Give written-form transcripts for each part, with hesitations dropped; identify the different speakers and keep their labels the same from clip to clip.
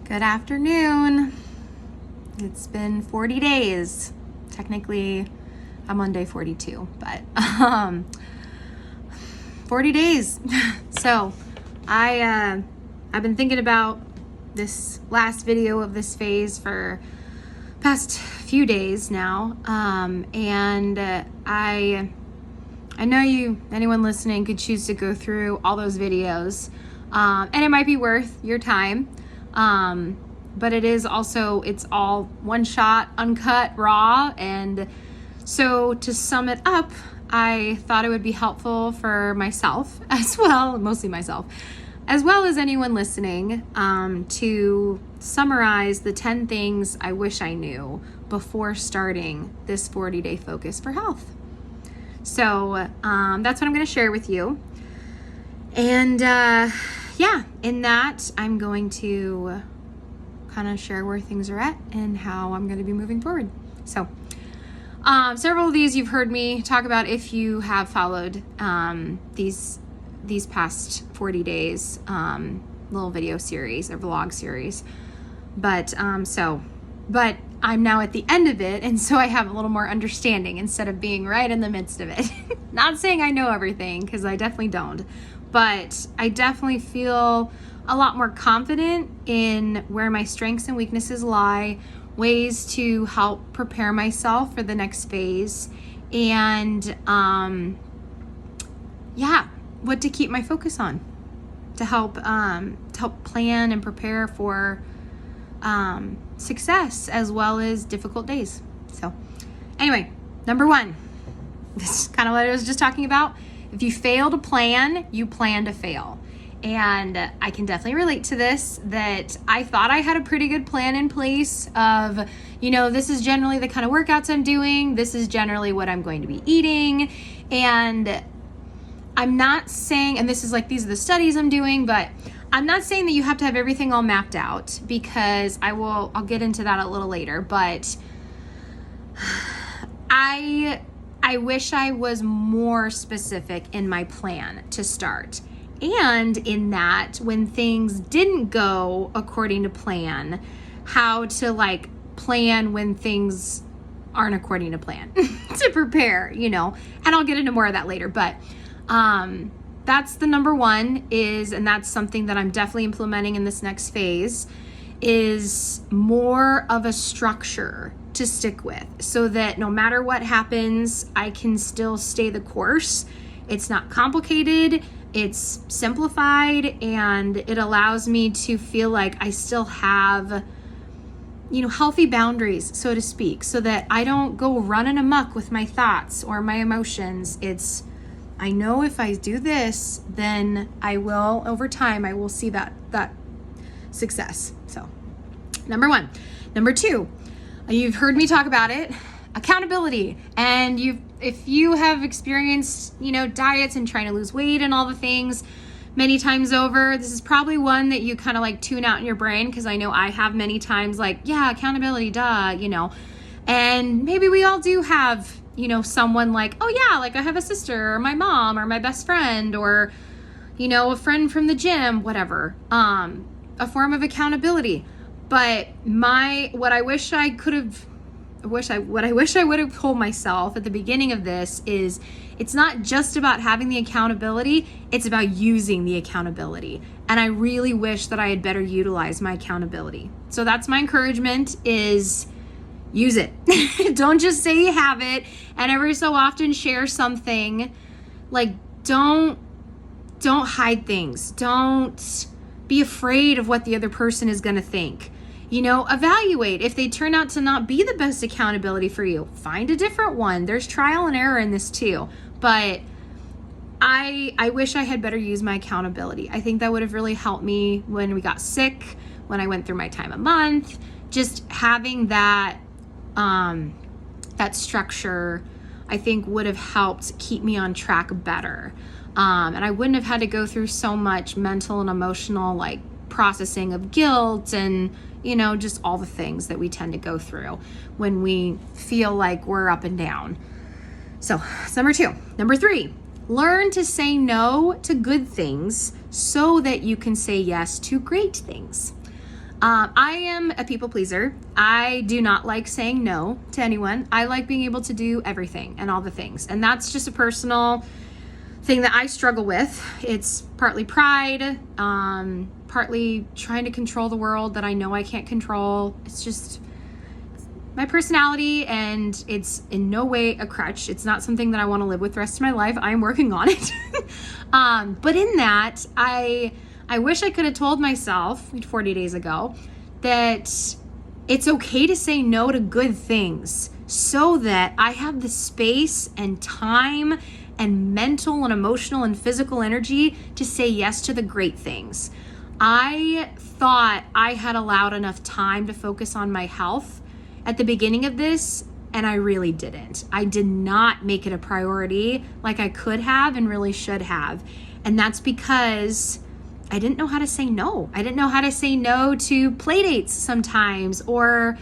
Speaker 1: Good afternoon. It's been 40 days. Technically, I'm on day 42, but 40 days. So I've been thinking about this last video of this phase for past few days now. And I know anyone listening could choose to go through all those videos. And it might be worth your time. But it is also, it's all one shot, uncut, raw. And so to sum it up, I thought it would be helpful for myself as well, mostly myself, as well as anyone listening, to summarize the 10 things I wish I knew before starting this 40-day focus for health. So that's what I'm going to share with you. And in that, I'm going to kind of share where things are at and how I'm going to be moving forward. So several of these you've heard me talk about if you have followed these past 40 days, little video series or vlog series. But I'm now at the end of it, and so I have a little more understanding instead of being right in the midst of it. Not saying I know everything, because I definitely don't, but I definitely feel a lot more confident in where my strengths and weaknesses lie, ways to help prepare myself for the next phase, and what to keep my focus on to help plan and prepare for success as well as difficult days. So anyway, number one, this is kind of what I was just talking about. If you fail to plan, you plan to fail. And I can definitely relate to this, that I thought I had a pretty good plan in place of, this is generally the kind of workouts I'm doing. This is generally what I'm going to be eating. And I'm not saying, and this is like, these are the studies I'm doing, but I'm not saying that you have to have everything all mapped out, because I'll get into that a little later, but I wish I was more specific in my plan to start. And in that, when things didn't go according to plan, how to plan when things aren't according to plan to prepare, and I'll get into more of that later, but that's the number one and that's something that I'm definitely implementing in this next phase, is more of a structure to stick with, so that no matter what happens, I can still stay the course. It's not complicated, it's simplified, and it allows me to feel like I still have, healthy boundaries, so to speak, so that I don't go running amok with my thoughts or my emotions. I know if I do this, then I will, over time, I will see that success. So, number one. Number two, you've heard me talk about it, accountability. And if you have experienced, diets and trying to lose weight and all the things many times over, this is probably one that you kind of tune out in your brain, because I know I have many times accountability, and maybe we all do have, someone I have a sister or my mom or my best friend or, a friend from the gym, whatever, a form of accountability. But what I wish I would have told myself at the beginning of this is, it's not just about having the accountability, it's about using the accountability. And I really wish that I had better utilized my accountability. So that's my encouragement, is use it. Don't just say you have it and every so often share something. Don't hide things. Don't be afraid of what the other person is going to think. Evaluate. If they turn out to not be the best accountability for you, find a different one. There's trial and error in this too. But I wish I had better used my accountability. I think that would have really helped me when we got sick, when I went through my time a month. Just having that structure, I think, would have helped keep me on track better. And I wouldn't have had to go through so much mental and emotional processing of guilt and just all the things that we tend to go through when we feel like we're up and down. So that's number two. Number three, learn to say no to good things so that you can say yes to great things. I am a people pleaser. I do not like saying no to anyone. I like being able to do everything and all the things. And that's just a personal thing that I struggle with. It's partly pride, partly trying to control the world that I know I can't control. It's just my personality, and it's in no way a crutch. It's not something that I want to live with the rest of my life. I'm working on it. But in that, I wish I could have told myself 40 days ago that it's okay to say no to good things so that I have the space and time and mental and emotional and physical energy to say yes to the great things. I thought I had allowed enough time to focus on my health at the beginning of this, and I really didn't. I did not make it a priority like I could have and really should have. And that's because I didn't know how to say no. I didn't know how to say no to play dates sometimes, or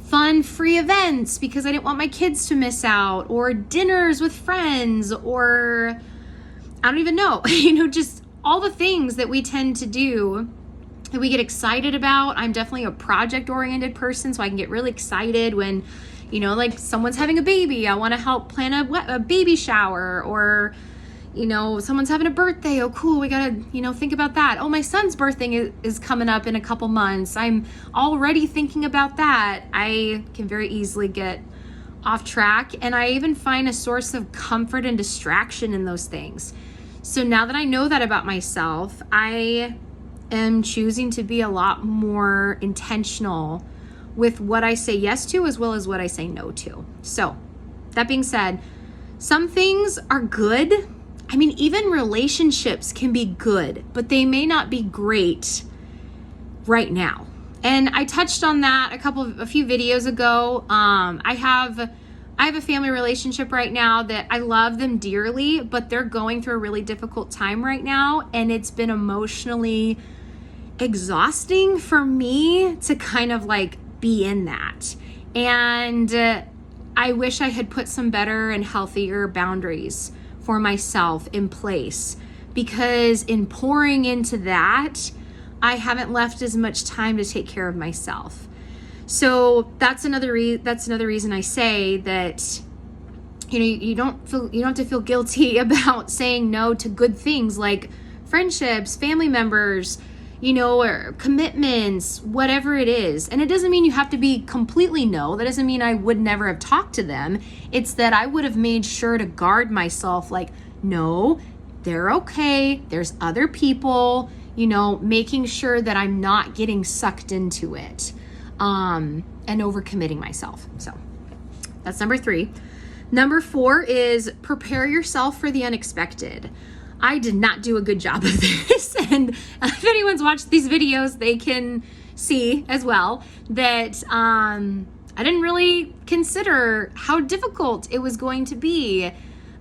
Speaker 1: fun free events because I didn't want my kids to miss out, or dinners with friends, or I don't even know, just all the things that we tend to do that we get excited about. I'm definitely a project-oriented person, so I can get really excited when, like someone's having a baby. I want to help plan a baby shower, or someone's having a birthday. Oh, cool. We got to, think about that. Oh, my son's birthday is coming up in a couple months. I'm already thinking about that. I can very easily get off track. And I even find a source of comfort and distraction in those things. So now that I know that about myself, I am choosing to be a lot more intentional with what I say yes to as well as what I say no to. So that being said, some things are good. I mean, even relationships can be good, but they may not be great right now. And I touched on that a few videos ago. I have a family relationship right now that I love them dearly, but they're going through a really difficult time right now. And it's been emotionally exhausting for me to kind of like be in that. And I wish I had put some better and healthier boundaries for myself in place, because in pouring into that, I haven't left as much time to take care of myself. So that's another reason I say that you don't have to feel guilty about saying no to good things like friendships, family members, or commitments, whatever it is. And it doesn't mean you have to be completely no. That doesn't mean I would never have talked to them. It's that I would have made sure to guard myself, like, no, they're okay. There's other people, making sure that I'm not getting sucked into it, and overcommitting myself. So that's number 3. Number 4 is prepare yourself for the unexpected. I did not do a good job of this. And if anyone's watched these videos, they can see as well that I didn't really consider how difficult it was going to be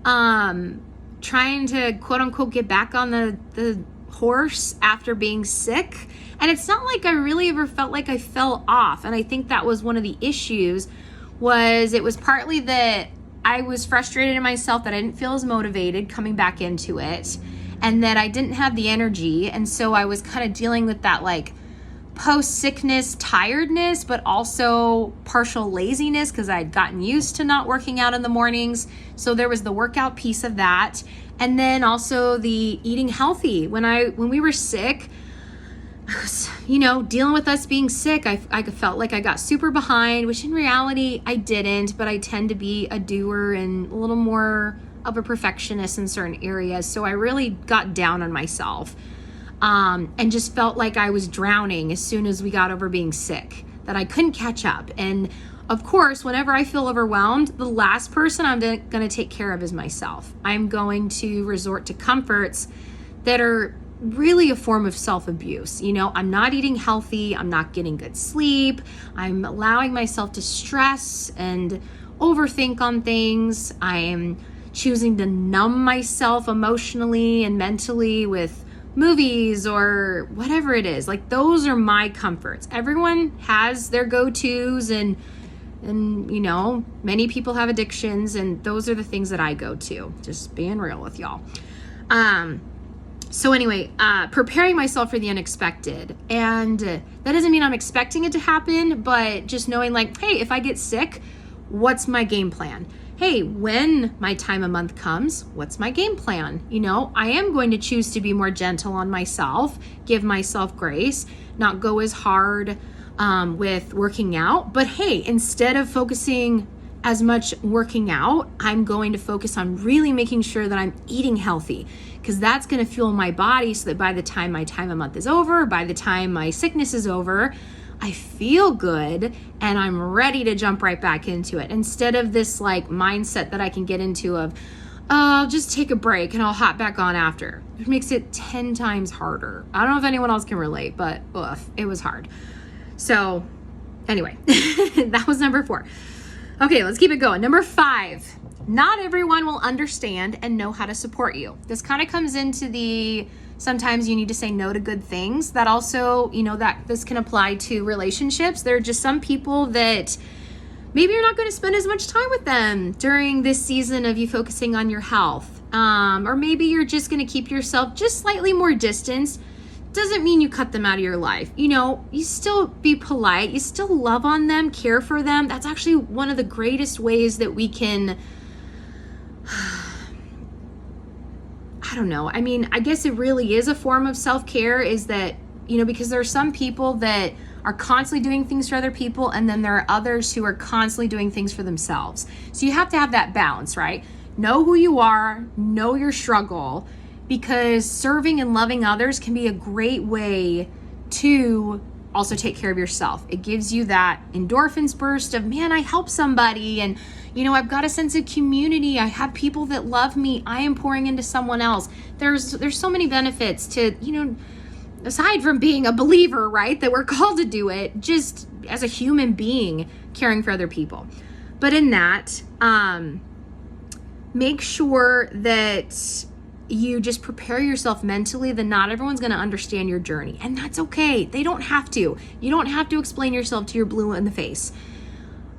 Speaker 1: trying to quote unquote get back on the horse after being sick. And it's not like I really ever felt like I fell off. And I think that was one of the issues. It was partly that I was frustrated in myself that I didn't feel as motivated coming back into it, and that I didn't have the energy. And so I was kind of dealing with that like post-sickness tiredness, but also partial laziness because I had gotten used to not working out in the mornings. So there was the workout piece of that. And then also the eating healthy. When we were sick, I was, dealing with us being sick, I felt like I got super behind, which in reality I didn't, but I tend to be a doer and a little more of a perfectionist in certain areas. So I really got down on myself, and just felt like I was drowning as soon as we got over being sick, that I couldn't catch up. And of course, whenever I feel overwhelmed, the last person I'm going to take care of is myself. I'm going to resort to comforts that are really a form of self-abuse. I'm not eating healthy. I'm not getting good sleep. I'm allowing myself to stress and overthink on things. I am choosing to numb myself emotionally and mentally with movies or whatever it is. Like, those are my comforts. Everyone has their go-tos, and many people have addictions, and those are the things that I go to. Just being real with y'all. So anyway, preparing myself for the unexpected. And that doesn't mean I'm expecting it to happen, but just knowing like, hey, if I get sick, what's my game plan? Hey, when my time of month comes, what's my game plan? You know, I am going to choose to be more gentle on myself, give myself grace, not go as hard with working out. But hey, instead of focusing as much working out, I'm going to focus on really making sure that I'm eating healthy, because that's going to fuel my body so that by the time my time of month is over, by the time my sickness is over, I feel good and I'm ready to jump right back into it, instead of this like mindset that I can get into of, I'll just take a break and I'll hop back on after. It makes it 10 times harder. I don't know if anyone else can relate, but it was hard. So anyway, that was number 4. Okay, let's keep it going. Number 5, not everyone will understand and know how to support you. This kind of comes into the, sometimes you need to say no to good things. That also, you know, that this can apply to relationships. There are just some people that maybe you're not going to spend as much time with them during this season of you focusing on your health. Or maybe you're just going to keep yourself just slightly more distanced. Doesn't mean you cut them out of your life. You know, you still be polite, you still love on them, care for them. That's actually one of the greatest ways that we can, I don't know. I mean, I guess it really is a form of self-care, is that, you know, because there are some people that are constantly doing things for other people, and then there are others who are constantly doing things for themselves. So you have to have that balance, right? Know who you are, know your struggle, because serving and loving others can be a great way to also take care of yourself. It gives you that endorphins burst of, man, I helped somebody, and you know, I've got a sense of community. I have people that love me. I am pouring into someone else. There's so many benefits to, you know, aside from being a believer, right, that we're called to do it, just as a human being, caring for other people. But in that, make sure that you just prepare yourself mentally that not everyone's going to understand your journey. And that's okay. They don't have to. You don't have to explain yourself to your blue in the face.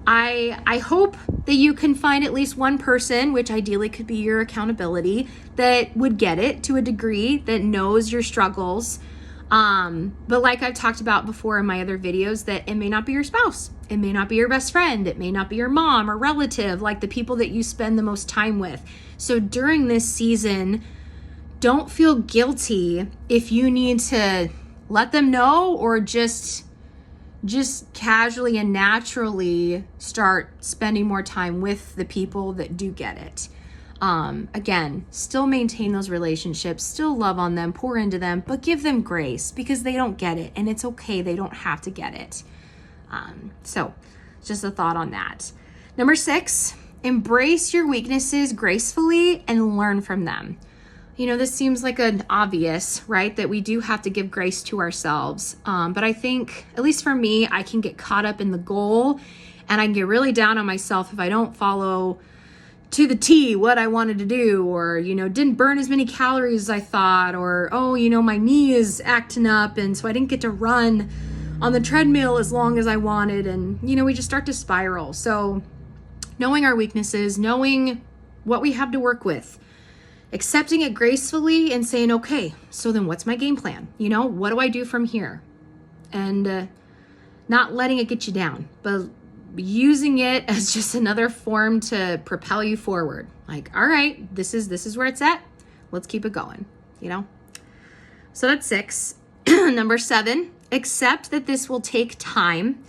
Speaker 1: I hope that you can find at least one person, which ideally could be your accountability, that would get it to a degree, that knows your struggles. But like I've talked about before in my other videos, that it may not be your spouse. It may not be your best friend. It may not be your mom or relative, like the people that you spend the most time with. So during this season, don't feel guilty if you need to let them know, or just casually and naturally start spending more time with the people that do get it. Again, still maintain those relationships, still love on them, pour into them, but give them grace, because they don't get it, and it's okay. They don't have to get it. So just a thought on that. Number 6, embrace your weaknesses gracefully and learn from them. You know, this seems like an obvious, right? That we do have to give grace to ourselves. But I think, at least for me, I can get caught up in the goal, and I can get really down on myself if I don't follow to the T what I wanted to do, or, you know, didn't burn as many calories as I thought, or, oh, you know, my knee is acting up, and so I didn't get to run on the treadmill as long as I wanted. And, you know, we just start to spiral. So knowing our weaknesses, knowing what we have to work with, accepting it gracefully and saying, okay, so then what's my game plan? You know, what do I do from here? And not letting it get you down, but using it as just another form to propel you forward. Like, all right, this is where it's at. Let's keep it going, you know? So that's 6. Number 7, accept that this will take time.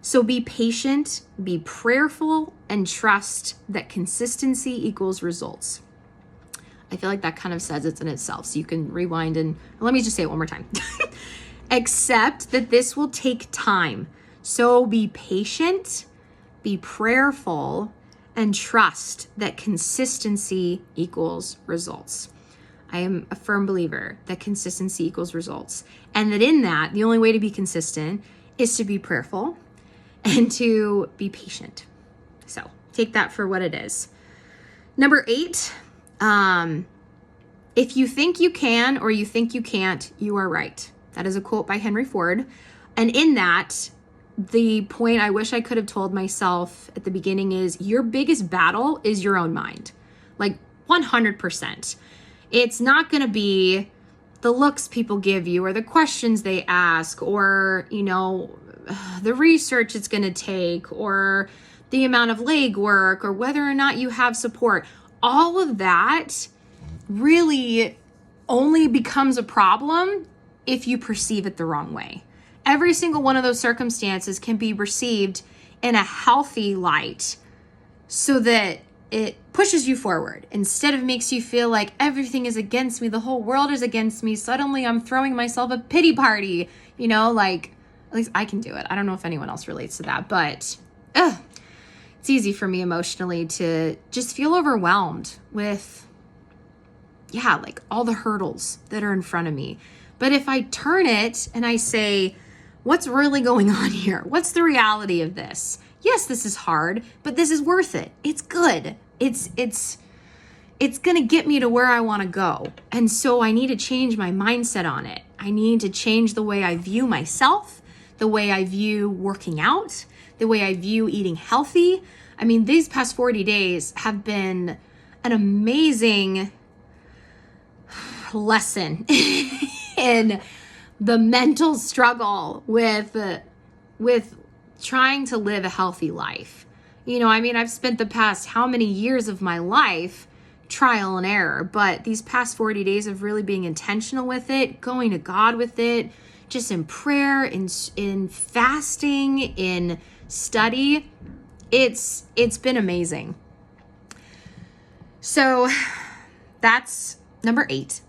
Speaker 1: So be patient, be prayerful, and trust that consistency equals results. I feel like that kind of says it in itself. So you can rewind and let me just say it one more time. Accept that this will take time. So be patient, be prayerful, and trust that consistency equals results. I am a firm believer that consistency equals results. And that in that, the only way to be consistent is to be prayerful and to be patient. So take that for what it is. Number 8, if you think you can or you think you can't, you are right. That is a quote by Henry Ford. And in that, the point I wish I could have told myself at the beginning is your biggest battle is your own mind. Like 100%. It's not going to be the looks people give you, or the questions they ask, or, you know, the research it's going to take, or the amount of leg work, or whether or not you have support. All of that really only becomes a problem if you perceive it the wrong way. Every single one of those circumstances can be received in a healthy light so that it pushes you forward instead of makes you feel like everything is against me, the whole world is against me. Suddenly I'm throwing myself a pity party, you know, like at least I can do it. I don't know if anyone else relates to that, but it's easy for me emotionally to just feel overwhelmed with, like all the hurdles that are in front of me. But if I turn it and I say, what's really going on here? What's the reality of this? Yes, this is hard, but this is worth it. It's good. It's going to get me to where I want to go. And so I need to change my mindset on it. I need to change the way I view myself, the way I view working out, the way I view eating healthy. I mean, these past 40 days have been an amazing lesson in the mental struggle with trying to live a healthy life. You know, I mean, I've spent the past how many years of my life trial and error, but these past 40 days of really being intentional with it, going to God with it, just in prayer, in fasting, in study, it's been amazing. So that's number 8.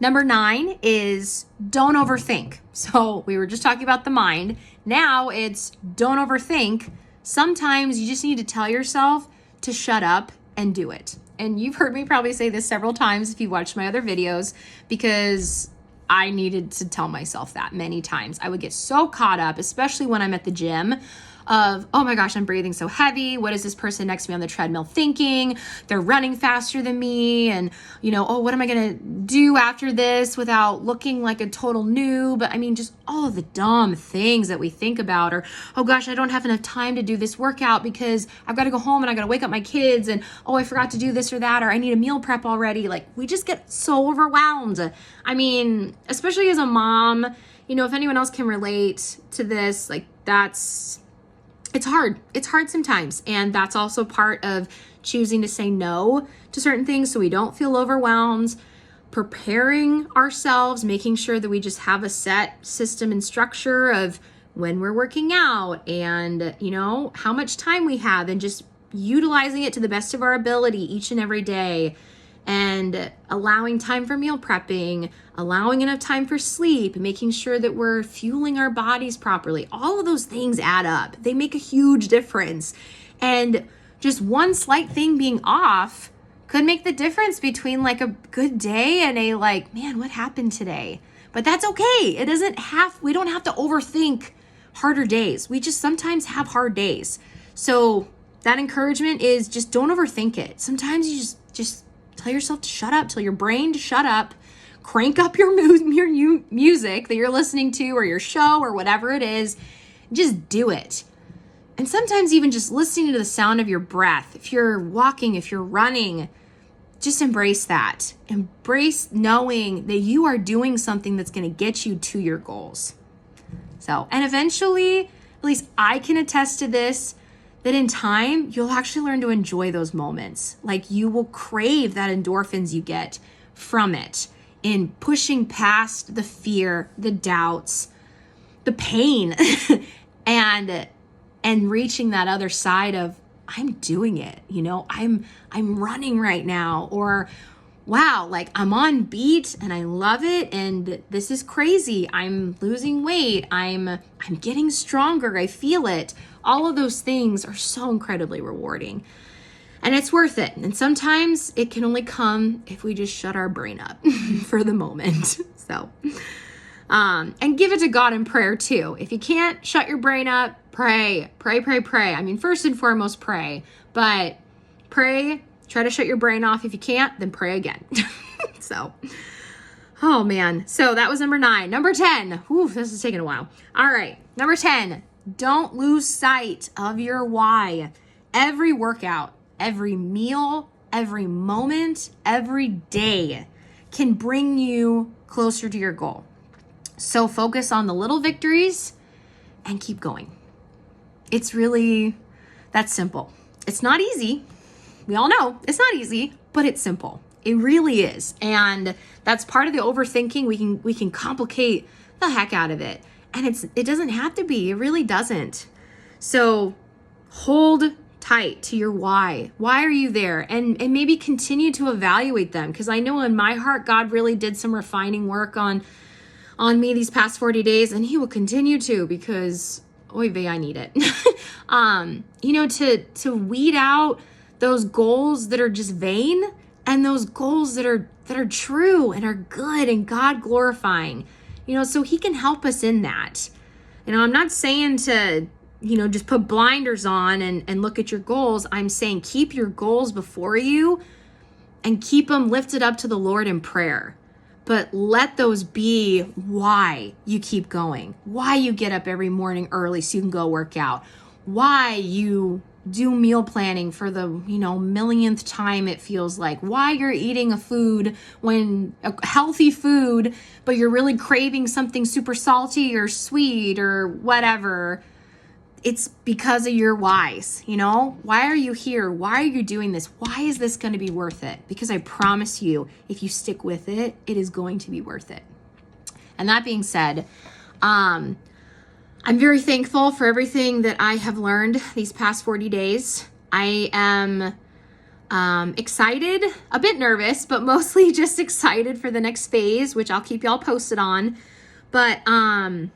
Speaker 1: Number 9 is don't overthink. So we were just talking about the mind. Now it's don't overthink. Sometimes you just need to tell yourself to shut up and do it. And you've heard me probably say this several times if you watched my other videos, because I needed to tell myself that many times. I would get so caught up, especially when I'm at the gym, of, oh my gosh, I'm breathing so heavy. What is this person next to me on the treadmill thinking? They're running faster than me. And, you know, oh, what am I going to do after this without looking like a total noob? I mean, just all of the dumb things that we think about, or, oh gosh, I don't have enough time to do this workout because I've got to go home and I got to wake up my kids. And, oh, I forgot to do this or that, or I need a meal prep already. Like, we just get so overwhelmed. I mean, especially as a mom, you know, if anyone else can relate to this, like it's hard. It's hard sometimes. And that's also part of choosing to say no to certain things so we don't feel overwhelmed, preparing ourselves, making sure that we just have a set system and structure of when we're working out and, you know, how much time we have, and just utilizing it to the best of our ability each and every day, and allowing time for meal prepping, allowing enough time for sleep, making sure that we're fueling our bodies properly. All of those things add up. They make a huge difference. And just one slight thing being off could make the difference between like a good day and a like, man, what happened today? But that's okay. We don't have to overthink harder days. We just sometimes have hard days. So that encouragement is just don't overthink it. Sometimes you just tell yourself to shut up, tell your brain to shut up, crank up your music that you're listening to, or your show, or whatever it is. Just do it. And sometimes even just listening to the sound of your breath. If you're walking, if you're running, just embrace that. Embrace knowing that you are doing something that's going to get you to your goals. So, and eventually, at least I can attest to this, that in time, you'll actually learn to enjoy those moments. Like, you will crave that endorphins you get from it in pushing past the fear, the doubts, the pain, and reaching that other side of, I'm doing it, you know, I'm running right now, or wow, like I'm on beat and I love it and this is crazy. I'm losing weight. I'm getting stronger. I feel it. All of those things are so incredibly rewarding, and it's worth it. And sometimes it can only come if we just shut our brain up for the moment. So, and give it to God in prayer too. If you can't shut your brain up, pray. I mean, first and foremost, pray, but pray, try to shut your brain off. If you can't, then pray again. So, oh man. So that was number 9. Number 10. Whew, this is taking a while. All right. Number 10. Don't lose sight of your why. Every workout, every meal, every moment, every day can bring you closer to your goal. So focus on the little victories and keep going. It's really that simple. It's not easy. We all know it's not easy, but it's simple. It really is. And that's part of the overthinking. We can complicate the heck out of it. And it doesn't have to be. It really doesn't. So hold tight to your why. Why are you there? And maybe continue to evaluate them. Because I know in my heart, God really did some refining work on me these past 40 days. And he will continue to, because oy vey, I need it. To weed out those goals that are just vain and those goals that are true and are good and God glorifying, so he can help us in that. I'm not saying to, just put blinders on and look at your goals. I'm saying keep your goals before you and keep them lifted up to the Lord in prayer. But let those be why you keep going, why you get up every morning early so you can go work out, why you do meal planning for the, millionth time it feels like, why you're eating a healthy food, but you're really craving something super salty or sweet or whatever. It's because of your whys, Why are you here? Why are you doing this? Why is this going to be worth it? Because I promise you, if you stick with it, it is going to be worth it. And that being said, I'm very thankful for everything that I have learned these past 40 days. I am excited, a bit nervous, but mostly just excited for the next phase, which I'll keep y'all posted on. But I'm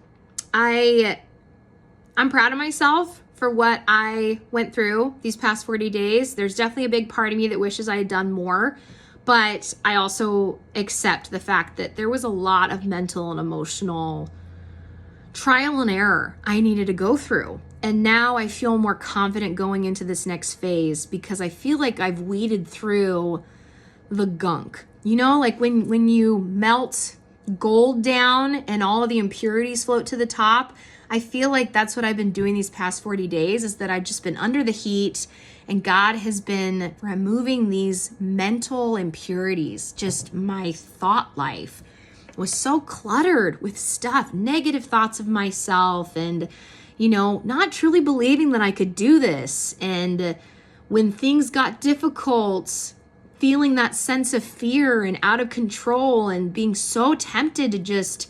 Speaker 1: proud of myself for what I went through these past 40 days. There's definitely a big part of me that wishes I had done more, but I also accept the fact that there was a lot of mental and emotional trial and error I needed to go through. And now I feel more confident going into this next phase because I feel like I've weeded through the gunk. Like when you melt gold down and all of the impurities float to the top, I feel like that's what I've been doing these past 40 days, is that I've just been under the heat and God has been removing these mental impurities. Just my thought life was so cluttered with stuff, negative thoughts of myself and, not truly believing that I could do this. And when things got difficult, feeling that sense of fear and out of control and being so tempted to just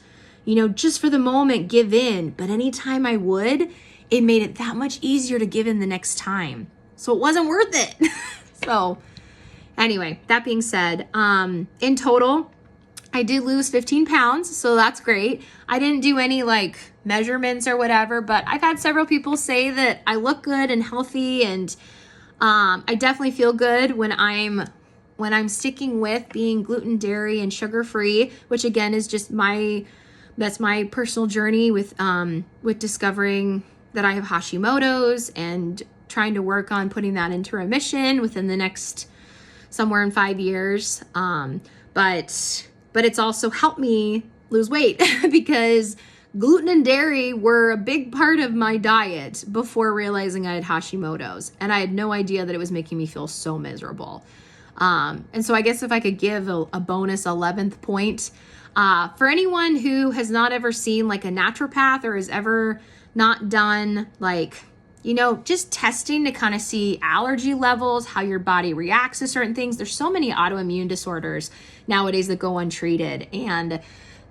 Speaker 1: for the moment, give in. But anytime I would, it made it that much easier to give in the next time. So it wasn't worth it. So anyway, that being said, in total, I did lose 15 pounds. So that's great. I didn't do any measurements or whatever, but I've had several people say that I look good and healthy. And I definitely feel good when I'm sticking with being gluten, dairy, and sugar-free, which again is just that's my personal journey with discovering that I have Hashimoto's and trying to work on putting that into remission within the next somewhere in 5 years. But it's also helped me lose weight because gluten and dairy were a big part of my diet before realizing I had Hashimoto's, and I had no idea that it was making me feel so miserable. And so I guess if I could give a bonus 11th point, for anyone who has not ever seen a naturopath or has ever not done just testing to kind of see allergy levels, how your body reacts to certain things. There's so many autoimmune disorders nowadays that go untreated, and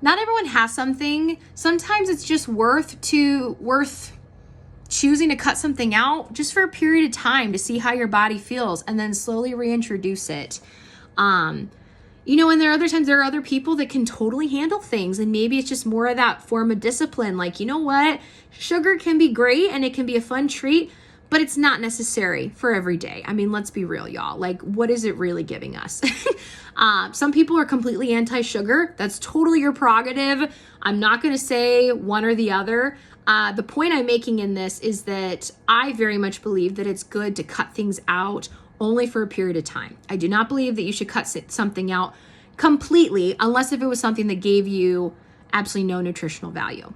Speaker 1: not everyone has something. Sometimes it's just worth choosing to cut something out just for a period of time to see how your body feels and then slowly reintroduce it. And there are other times there are other people that can totally handle things, and maybe it's just more of that form of discipline. Sugar can be great and it can be a fun treat, but it's not necessary for every day. I mean, let's be real, y'all. What is it really giving us? Some people are completely anti-sugar. That's totally your prerogative. I'm not going to say one or the other. The point I'm making in this is that I very much believe that it's good to cut things out only for a period of time. I do not believe that you should cut something out completely unless if it was something that gave you absolutely no nutritional value.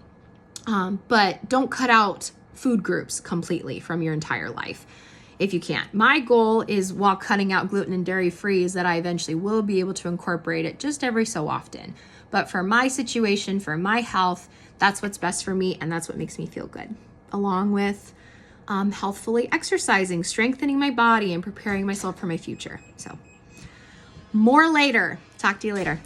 Speaker 1: But don't cut out food groups completely from your entire life. if you can't. My goal is, while cutting out gluten and dairy free, is that I eventually will be able to incorporate it just every so often. But for my situation, for my health, that's what's best for me, and that's what makes me feel good, along with healthfully exercising, strengthening my body, and preparing myself for my future. So more later. Talk to you later.